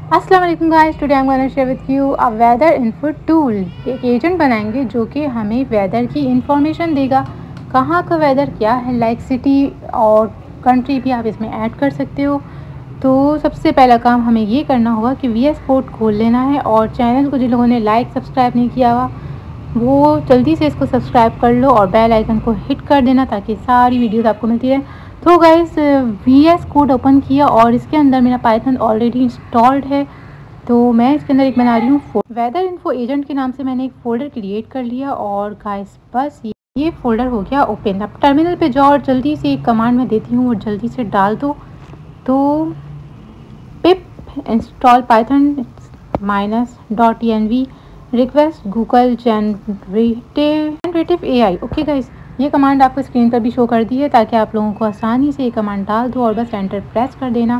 अस्सलाम वालेकुम guys, today I am gonna share with you a weather info tool. एक agent बनाएंगे जो कि हमें वेदर की इंफॉर्मेशन देगा, कहाँ का वेदर क्या है, लाइक सिटी और कंट्री भी आप इसमें ऐड कर सकते हो। तो सबसे पहला काम हमें ये करना होगा कि VS कोड खोल लेना है और चैनल को जिन लोगों ने लाइक सब्सक्राइब नहीं किया हुआ वो जल्दी से इसको सब्सक्राइब कर लो और बेल आइकन को हिट कर देना ताकि सारी वीडियोस आपको मिलती रहे। तो गाइस, VS कोड ओपन किया और इसके अंदर मेरा पाइथन ऑलरेडी इंस्टॉल्ड है, तो मैं इसके अंदर एक बना रही हूँ वेदर इन्फो एजेंट के नाम से। मैंने एक फ़ोल्डर क्रिएट कर लिया और गाइस बस ये फ़ोल्डर हो गया ओपन। अब टर्मिनल पे जाओ और जल्दी से एक कमांड मैं देती हूँ और जल्दी से डाल दो। तो पिप install Python -.env request Google generative AI। Okay guys, ये कमांड आपको स्क्रीन पर भी शो कर दी है ताकि आप लोगों को आसानी से ये कमांड डाल दो और बस एंटर प्रेस कर देना।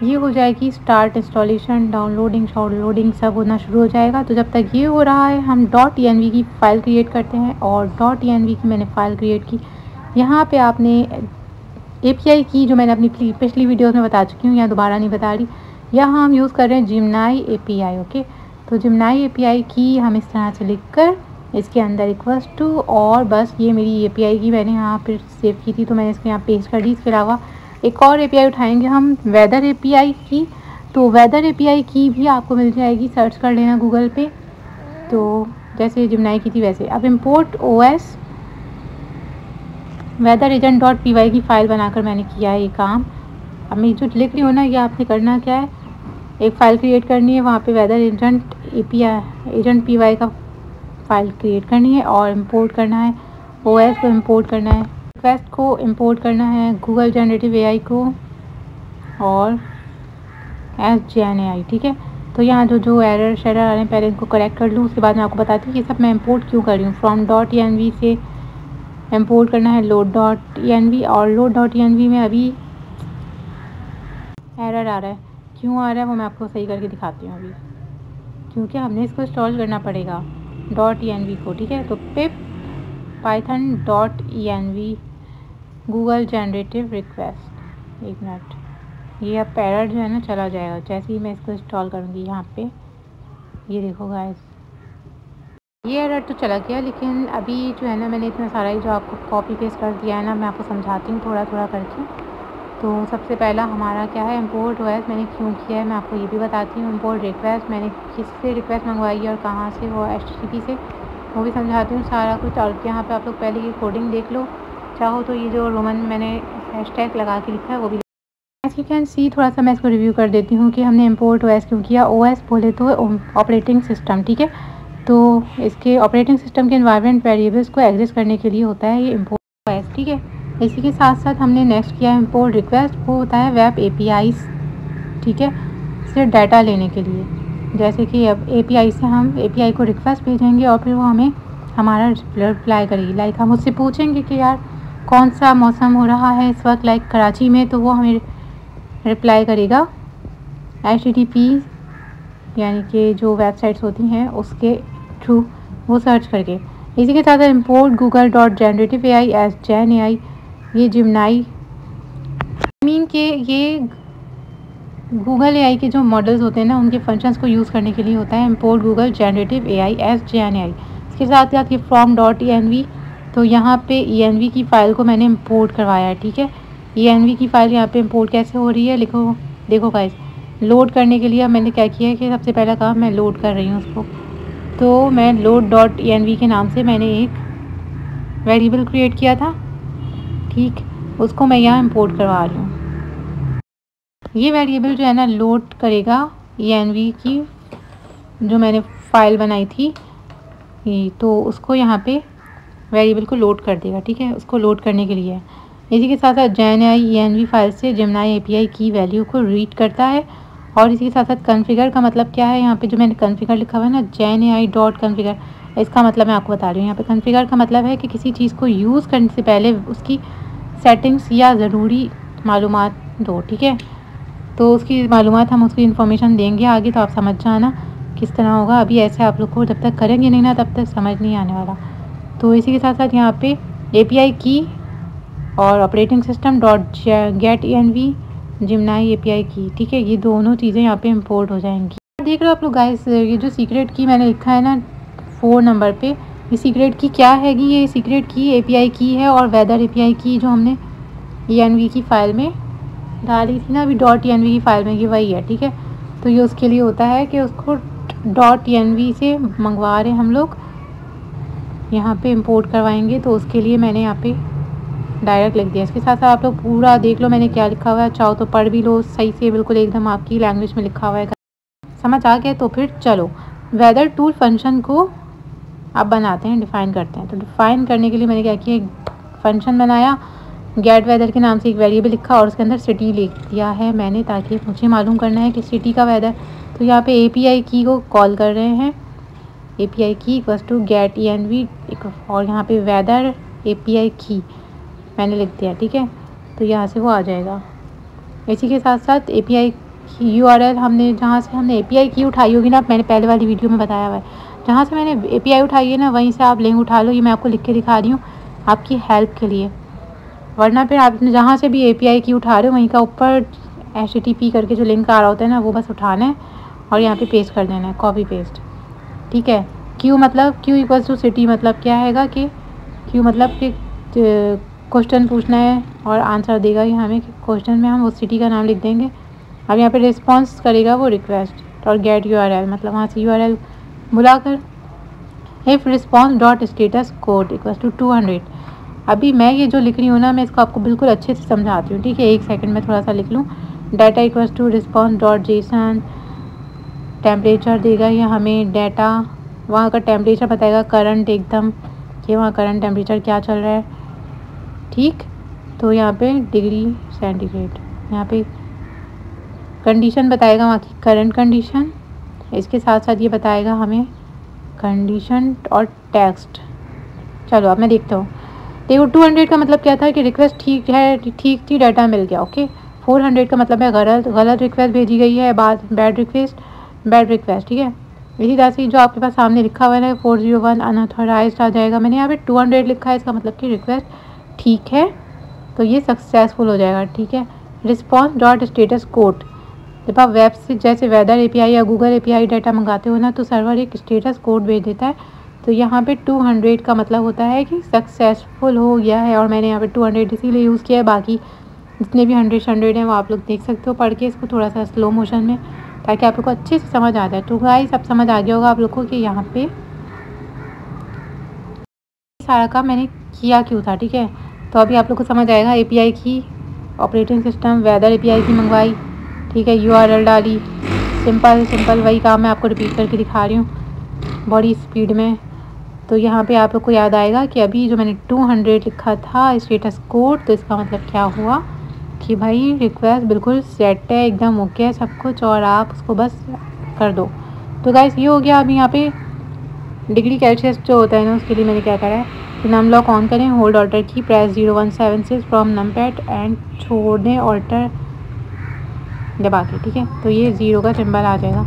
ये हो जाएगी स्टार्ट इंस्टॉलेशन, डाउनलोडिंग सब होना शुरू हो जाएगा। तो जब तक ये हो रहा है हम .env की फ़ाइल क्रिएट करते हैं और .env की मैंने फ़ाइल क्रिएट की। यहाँ पे आपने API की जो मैंने अपनी पिछली वीडियोस में बता चुकी हूँ, यहाँ दोबारा नहीं बता रही। यहाँ हम यूज़ कर रहे हैं जिमनाई API। ओके, तो जिमनाई API की हम इस तरह से लिख कर इसके अंदर इक्वल्स टू, और बस ये मेरी API की मैंने यहाँ पर सेव की थी तो मैंने इसको यहाँ पेस्ट कर दी। इसके अलावा एक और API उठाएंगे हम वेदर API की। तो वेदर API की भी आपको मिल जाएगी, सर्च कर लेना गूगल पे। तो जैसे जिमनाई की थी वैसे। अब import OS weather agent .py की फ़ाइल बनाकर मैंने किया है ये काम। अब मैं जो लिख रही हूँ ना, ये आपने करना क्या है, एक फ़ाइल क्रिएट करनी है, वहाँ पे वेदर एजेंट py का फ़ाइल क्रिएट करनी है और इम्पोर्ट करना है OS को, इम्पोर्ट करना है रिक्वेस्ट को, इम्पोर्ट करना है गूगल जनरेटिव AI को और SGNAI। ठीक है, तो यहाँ जो एरर शेरर आ रहे हैं पहले इनको करेक्ट कर लूँ, उसके बाद मैं आपको बताती हूँ ये सब मैं इम्पोर्ट क्यों कर रही हूँ। फ्रॉम .env से इम्पोर्ट करना है load.env और load.env में अभी एरर आ रहा है। क्यों आ रहा है वो मैं आपको सही करके दिखाती हूँ अभी, क्योंकि हमने इसको इंस्टॉल करना पड़ेगा .env को। ठीक है, तो pip Python .env Google generative request. एक मिनट, ये अब एरर जो है ना चला जाएगा जैसे ही मैं इसको इंस्टॉल करूँगी। यहाँ पे ये देखो गाइस, ये एरर तो चला गया, लेकिन अभी जो है ना मैंने इतना सारा ही जो आपको कॉपी पेस्ट कर दिया है ना, मैं आपको समझाती हूँ थोड़ा थोड़ा करके। तो सबसे पहला हमारा क्या है, इम्पोर्ट OS मैंने क्यों किया है मैं आपको ये भी बताती हूँ। इम्पोर्ट रिक्वेस्ट मैंने किससे रिक्वेस्ट मंगवाई है और कहाँ से, वो HTTP से, वो भी समझाती हूँ सारा कुछ। और यहाँ पे आप लोग पहले ये कोडिंग देख लो, चाहो तो ये जो रोमन मैंने हैशटैग लगा के लिखा है वो भी। एज यू कैन सी, थोड़ा सा मैं इसको रिव्यू कर देती हूँ कि हमने इम्पोर्ट OS क्यों किया। OS बोले तो ऑपरेटिंग सिस्टम। ठीक है, तो इसके ऑपरेटिंग सिस्टम के एनवायरनमेंट वेरिएबल्स को एग्जिस्ट करने के लिए होता है ये इम्पोर्ट OS। ठीक है, इसी के साथ साथ हमने नेक्स्ट किया है इम्पोर्ट रिक्वेस्ट, वो होता है वेब APIs। ठीक है, सिर्फ डाटा लेने के लिए, जैसे कि अब API से हम API को रिक्वेस्ट भेजेंगे और फिर वो हमें हमारा रिप्लाई करेगी। लाइक हम उससे पूछेंगे कि यार कौन सा मौसम हो रहा है इस वक्त, लाइक कराची में, तो वो हमें रिप्लाई करेगा HTTP यानी कि जो वेबसाइट्स होती हैं उसके थ्रू, वो सर्च करके। इसी के साथ import Google .generative AI SGNAI, ये जिमनाई मीन के ये गूगल AI के जो मॉडल्स होते हैं ना उनके फंक्शंस को यूज़ करने के लिए होता है import Google generative AI SGNAI। इसके साथ साथ ये फ्रॉम .env, तो यहाँ पे env की फ़ाइल को मैंने इम्पोर्ट करवाया है। ठीक है, env की फ़ाइल यहाँ पे इम्पोर्ट कैसे हो रही है, लिखो देखो गाइस। लोड करने के लिए मैंने क्या किया है कि सबसे पहला काम मैं लोड कर रही हूँ उसको। तो मैं load.env के नाम से मैंने एक वेरिएबल क्रिएट किया था, ठीक, उसको मैं यहाँ इम्पोर्ट करवा रही हूँ। ये वेरिएबल जो है ना लोड करेगा env की जो मैंने फ़ाइल बनाई थी, तो उसको यहाँ पे वेरिएबल को लोड कर देगा। ठीक है, उसको लोड करने के लिए इसी के साथ साथ JNAI env फाइल से जिमनाई API की वैल्यू को रीड करता है। और इसी के साथ साथ कॉन्फ़िगर का मतलब क्या है, यहाँ पे जो मैंने कॉन्फ़िगर लिखा हुआ है ना JNAI.configure, इसका मतलब मैं आपको बता रही हूँ। यहाँ पे कॉन्फ़िगर का मतलब है कि किसी चीज़ को यूज़ करने से पहले उसकी सेटिंग्स या ज़रूरी मालूमात दो। ठीक है, तो उसकी मालूमात हम उसकी इन्फॉर्मेशन देंगे आगे, तो आप समझ जाना किस तरह होगा। अभी ऐसे आप लोग को जब तक करेंगे नहीं ना तब तक समझ नहीं आने वाला। तो इसी के साथ साथ यहाँ पे API की और operating system .get env जिमनाई API की, ठीक है। ये दोनों चीज़ें यहाँ पे इंपोर्ट हो जाएंगी। देख रहे हो आप लोग गाइस, ये जो सीक्रेट की मैंने लिखा है ना 4 नंबर पे, ये सीक्रेट की क्या हैगी, ये सीक्रेट की API की है और वेदर API की जो हमने ENV की फ़ाइल में डाली थी ना अभी .env की फ़ाइल में, ये वही है, ठीक है। तो ये उसके लिए होता है कि उसको .env से मंगवा रहे हैं हम लोग, यहाँ पे इंपोर्ट करवाएंगे, तो उसके लिए मैंने यहाँ पे डायरेक्ट लिख दिया। इसके साथ साथ आप लोग पूरा देख लो मैंने क्या लिखा हुआ है, चाहो तो पढ़ भी लो सही से, बिल्कुल एकदम आपकी लैंग्वेज में लिखा हुआ है। समझ आ गया? तो फिर चलो वेदर टूल फंक्शन को अब बनाते हैं, डिफ़ाइन करते हैं। तो डिफ़ाइन करने के लिए मैंने क्या किया, फंक्शन बनाया, गेट वेदर के नाम से एक वेरिएबल लिखा और उसके अंदर सिटी लिख दिया है मैंने, ताकि मुझे मालूम करना है कि सिटी का वेदर। तो यहाँ पे API की को कॉल कर रहे हैं, API की इक्वल्स टू गेट ENV, और यहाँ पे वेदर API की मैंने लिख दिया, ठीक है। तो यहाँ से वो आ जाएगा। इसी के साथ साथ API की URL हमने जहाँ से हमने API की उठाई होगी ना, मैंने पहले वाली वीडियो में बताया हुआ है, जहाँ से मैंने API उठाई है ना वहीं से आप लिंक उठा लो। ये मैं आपको लिख के दिखा रही हूँ आपकी हेल्प के लिए, वरना फिर आप जहाँ से भी API की उठा रहे हो वहीं का ऊपर HTTP करके जो लिंक आ रहा होता है ना, वो बस उठाना है और यहाँ पे पेस्ट कर देना है, कॉपी पेस्ट, ठीक है। Q मतलब Q इक्वल्स टू सिटी, मतलब क्या हैगा कि Q मतलब कि क्वेश्चन पूछना है और आंसर देगा ये हमें, क्वेश्चन में हम उस सिटी का नाम लिख देंगे। अब यहाँ पे रिस्पॉन्स करेगा वो रिक्वेस्ट, और गेट URL मतलब वहाँ से URL बुलाकर if response dot status code equals to 200। अभी मैं ये जो लिख रही हूँ ना, मैं इसको आपको बिल्कुल अच्छे से समझाती हूँ, ठीक है। एक सेकंड में थोड़ा सा लिख लूँ। Data equals to response dot JSON, temperature देगा ये हमें, डाटा वहाँ का टेम्परेचर बताएगा करंट एकदम, कि वहाँ करंट टेम्परेचर क्या चल रहा है, ठीक। तो यहाँ पे डिग्री सेंटीग्रेड, यहाँ पे कंडीशन बताएगा वहाँ की करंट कंडीशन, इसके साथ साथ ये बताएगा हमें कंडीशन और टेक्स्ट। चलो अब मैं देखता हूँ। देखो 200 का मतलब क्या था कि रिक्वेस्ट ठीक है, ठीक थी, डाटा मिल गया, ओके। 400 का मतलब है गलत रिक्वेस्ट भेजी गई है, बाद बैड रिक्वेस्ट, ठीक है। इसी तरह से जो आपके पास सामने लिखा हुआ है 401 अनऑथराइज्ड आ जाएगा। मैंने यहाँ पे 200 लिखा है, इसका मतलब कि रिक्वेस्ट ठीक है, तो ये सक्सेसफुल हो जाएगा, ठीक है। रिस्पॉन्स डॉट स्टेटस कोड, जब आप वेब से जैसे वेदर API या गूगल API डाटा मंगाते हो ना, तो सर्वर एक स्टेटस कोड भेज देता है। तो यहाँ पे 200 का मतलब होता है कि सक्सेसफुल हो गया है, और मैंने यहाँ पे 200 इसीलिए यूज़ किया है। बाकी जितने भी 100 हैं वो आप लोग देख सकते हो पढ़ के इसको थोड़ा सा स्लो मोशन में, ताकि आप लोग को अच्छे से समझ आ जाए। तो गाइस अब समझ आ गया होगा आप लोग को कि यहाँ पे सारा काम मैंने किया क्यों था, ठीक है। तो अभी आप लोग को समझ आएगा। API की ऑपरेटिंग सिस्टम वेदर API की मंगवाई, ठीक है, URL डाली, सिंपल वही काम मैं आपको रिपीट करके दिखा रही हूँ बड़ी स्पीड में। तो यहाँ पे आप लोग को याद आएगा कि अभी जो मैंने 200 लिखा था स्टेटस कोड, तो इसका मतलब क्या हुआ कि भाई रिक्वेस्ट बिल्कुल सेट है, एकदम ओके है सब कुछ, और आप उसको बस कर दो। तो गाइस ये हो गया। अभी यहाँ पे डिग्री सेल्सियस जो होता है ना, उसके लिए मैंने क्या करा है कि नम लॉक ऑन करें, होल्ड ऑल्टर की प्रेस 0176 फ्रॉम नमपैड एंड छोड़ दें ऑल्टर दबा के, ठीक है। तो ये 0 का सिंबल आ जाएगा,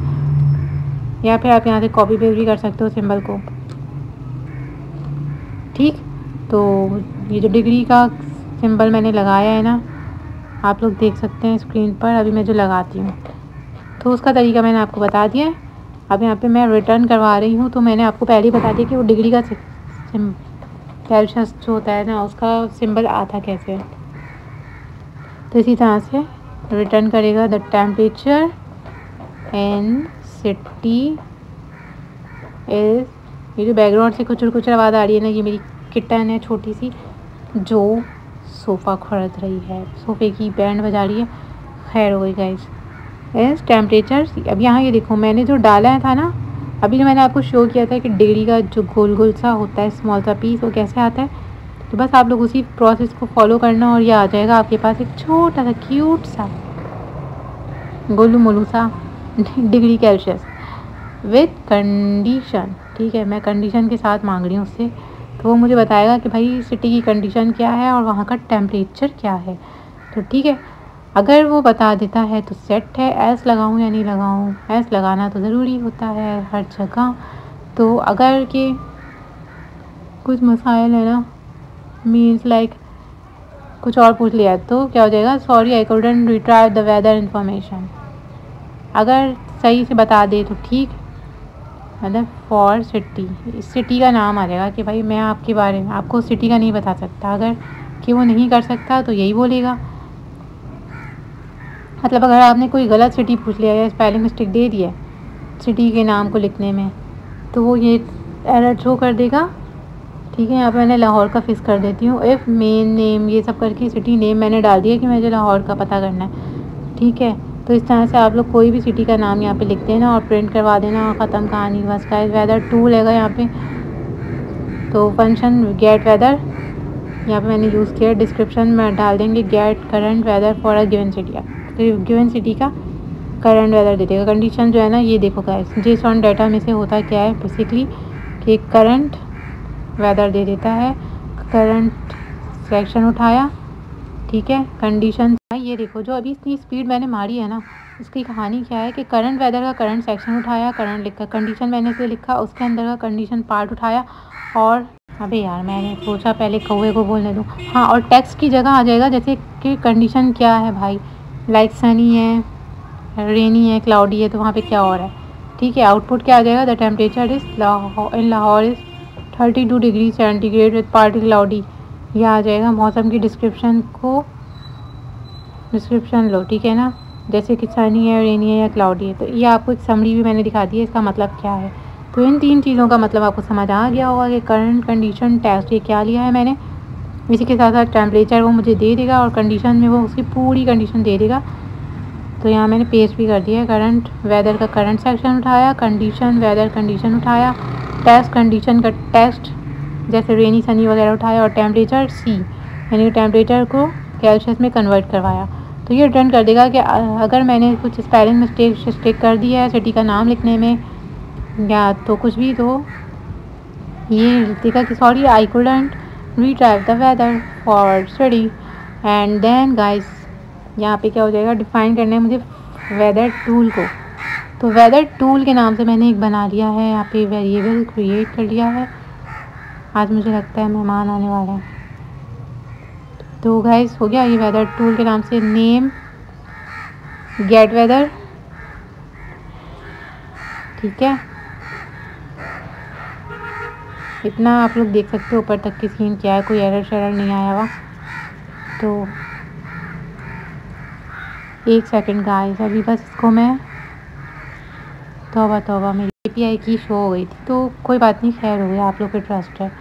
या फिर आप यहाँ से कॉपी पेस्ट भी कर सकते हो सिंबल को, ठीक। तो ये जो डिग्री का सिंबल मैंने लगाया है ना, आप लोग देख सकते हैं स्क्रीन पर। अभी मैं जो लगाती हूँ तो उसका तरीका मैंने आपको बता दिया है। अब यहाँ पे मैं रिटर्न करवा रही हूँ, तो मैंने आपको पहले ही बता दिया कि वो डिग्री का सेल्सियस जो होता है ना, उसका सिंबल आता कैसे है। तो इसी तरह से रिटर्न करेगा the temperature in city is. ये जो बैकग्राउंड से कुचर आवाज़ आ रही है ना, ये मेरी किटन है छोटी सी, जो सोफ़ा खरीद रही है, सोफ़े की बैंड बजा रही है। खैर हो गई गाइस। इस टेम्परेचर अब यहाँ ये देखो मैंने जो डाला था ना, अभी जो मैंने आपको शो किया था कि डिग्री का जो गोल सा होता है स्मॉल सा पीस, वो कैसे आता है। तो बस आप लोग उसी प्रोसेस को फॉलो करना और ये आ जाएगा आपके पास एक छोटा सा क्यूट सा गोलू मोलू सा डिग्री सेल्सियस विथ कंडीशन, ठीक है। मैं कंडीशन के साथ मांग रही हूँ उससे, तो वो मुझे बताएगा कि भाई सिटी की कंडीशन क्या है और वहाँ का टेम्परेचर क्या है। तो ठीक है, अगर वो बता देता है तो सेट है। एस लगाऊँ या नहीं लगाऊँ, एस लगाना तो ज़रूरी होता है हर जगह। तो अगर कि कुछ मसाइल है ना, मीन्स लाइक कुछ और पूछ लिया तो क्या हो जाएगा, sorry I couldn't retrieve the weather information. अगर सही से बता दे तो ठीक, मतलब फॉर सिटी, इस सिटी का नाम आ जाएगा कि भाई मैं आपके बारे में, आपको सिटी का नहीं बता सकता। अगर कि वो नहीं कर सकता तो यही बोलेगा। मतलब अगर आपने कोई गलत सिटी पूछ लिया या स्पेलिंग मिस्टेक दे दी है सिटी के नाम को लिखने में, तो वो ये एरर शो कर देगा। ठीक है, यहाँ पे मैंने लाहौर का फिक्स कर देती हूँ। इफ़ मेन नेम ये सब करके सिटी नेम मैंने डाल दिया कि मुझे लाहौर का पता करना है। ठीक है, तो इस तरह से आप लोग कोई भी सिटी का नाम यहाँ पे लिख देना और प्रिंट करवा देना, ख़त्म कहानी। बस गाइस, वेदर टूल है यहाँ पे, तो फंक्शन गेट वेदर यहाँ पे मैंने यूज़ किया। डिस्क्रिप्शन में डाल देंगे get current weather for a given city, given city का करंट वेदर दे देगा। कंडीशन जो है ना, ये देखो गाइस, जेसॉन डाटा में से होता क्या है बेसिकली कि करंट वेदर दे देता है, करंट सेक्शन उठाया। ठीक है, कंडीशन ये देखो, जो अभी इतनी स्पीड मैंने मारी है ना, उसकी कहानी क्या है कि करंट वेदर का करंट सेक्शन उठाया, करंट लिखा, कंडीशन मैंने से लिखा, उसके अंदर का कंडीशन पार्ट उठाया। और अबे यार, मैंने सोचा पहले कौवे को बोलने दूँ। हाँ, और टेक्स्ट की जगह आ जाएगा जैसे कि कंडीशन क्या है भाई, लाइक सनी है, रेनी है, क्लाउडी है, तो वहाँ पे क्या और है। ठीक है, आउटपुट क्या आ जाएगा, the temperature is in Lahore is 32 degree centigrade with party cloudy. यह आ जाएगा। मौसम की डिस्क्रिप्शन लो, ठीक है ना, जैसे कि सनी है, रेनी है या क्लाउडी है। तो ये आपको एक समरी भी मैंने दिखा दी है, इसका मतलब क्या है। तो इन 3 चीज़ों का मतलब आपको समझ आ गया होगा कि करंट, कंडीशन, टेक्स्ट, ये क्या लिया है मैंने। इसी के साथ साथ टेम्परेचर वो मुझे दे देगा और कंडीशन में वो उसकी पूरी कंडीशन दे देगा। तो यहाँ मैंने पेस्ट भी कर दिया है। करंट वेदर का करंट सेक्शन उठाया, कंडीशन वेदर कंडीशन उठाया, टेस्ट कंडीशन का टेस्ट जैसे रेनी सनी वगैरह उठाया, और टेम्परेचर सी यानी टेम्परेचर को सेल्सियस में कन्वर्ट करवाया। तो ये रिटर्न कर देगा कि अगर मैंने कुछ स्पेलिंग मिस्टेक कर दी है सिटी का नाम लिखने में या तो कुछ भी, तो ये देगा कि sorry I couldn't retrieve the weather for study. And then guys, यहाँ पे क्या हो जाएगा, डिफ़ाइन करना है मुझे वेदर टूल को। तो वेदर टूल के नाम से मैंने एक बना लिया है, यहाँ पे वेरिएबल क्रिएट कर लिया है। आज मुझे लगता है मेहमान आने वाले हैं, तो गाइस हो गया ये वेदर टूल के नाम से नेम गेट वेदर। ठीक है, इतना आप लोग देख सकते हो ऊपर तक की स्क्रीन क्या है, कोई एरर शेरर नहीं आया हुआ। तो एक सेकंड गाइस, अभी बस इसको मैं तौबा मेरी API की शो हो गई थी, तो कोई बात नहीं, खैर हो गया, आप लोग पे ट्रस्ट है।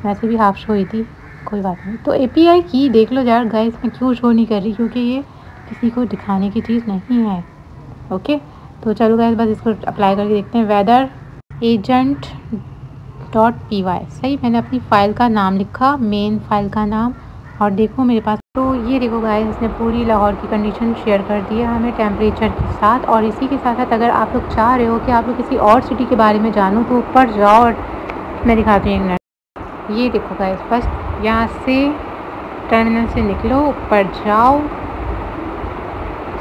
वैसे भी हाफ शो हुई थी, कोई बात नहीं। तो API की देख लो यार गाइस, मैं क्यों शो नहीं कर रही, क्योंकि ये किसी को दिखाने की चीज़ नहीं है। ओके, तो चलो गाइस बस इसको अप्लाई करके देखते हैं। वेदर एजेंट .py, सही मैंने अपनी फ़ाइल का नाम लिखा, मेन फाइल का नाम, और देखो मेरे पास, तो ये देखो गाइस, इसने पूरी लाहौर की कंडीशन शेयर कर दी है हमें टेम्परेचर के साथ। और इसी के साथ साथ अगर आप लोग चाह रहे हो कि आप लोग किसी और सिटी के बारे में जानो, तो ऊपर जाओ और मैं दिखाती हूँ एक मिनट। ये देखो गाइस, फर्स्ट यहाँ से टर्मिनल से निकलो, ऊपर जाओ,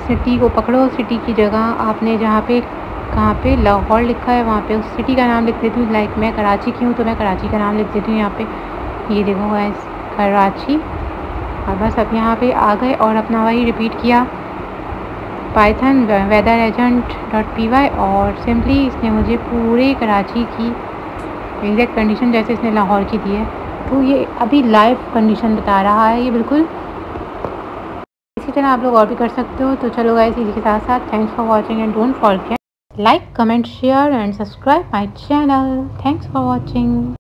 सिटी को पकड़ो, सिटी की जगह आपने जहाँ पे कहाँ पे लाहौर लिखा है वहाँ पे उस सिटी का नाम लिख देती हूँ। लाइक मैं कराची की हूँ तो मैं कराची का नाम लिख देती हूँ यहाँ पे। ये देखो गाइस, कराची, और बस अब यहाँ पे आ गए और अपना वही रिपीट किया, पाइथन वेदर एजेंट .py, और सिंपली इसने मुझे पूरे कराची की एग्जैक्ट कंडीशन जैसे इसने लाहौर की दी है, तो ये अभी लाइव कंडीशन बता रहा है ये बिल्कुल। इसी तरह आप लोग और भी कर सकते हो। तो चलो गाइस, इसी के साथ साथ thanks for watching and don't forget like, comment, share and subscribe my channel. Thanks for watching.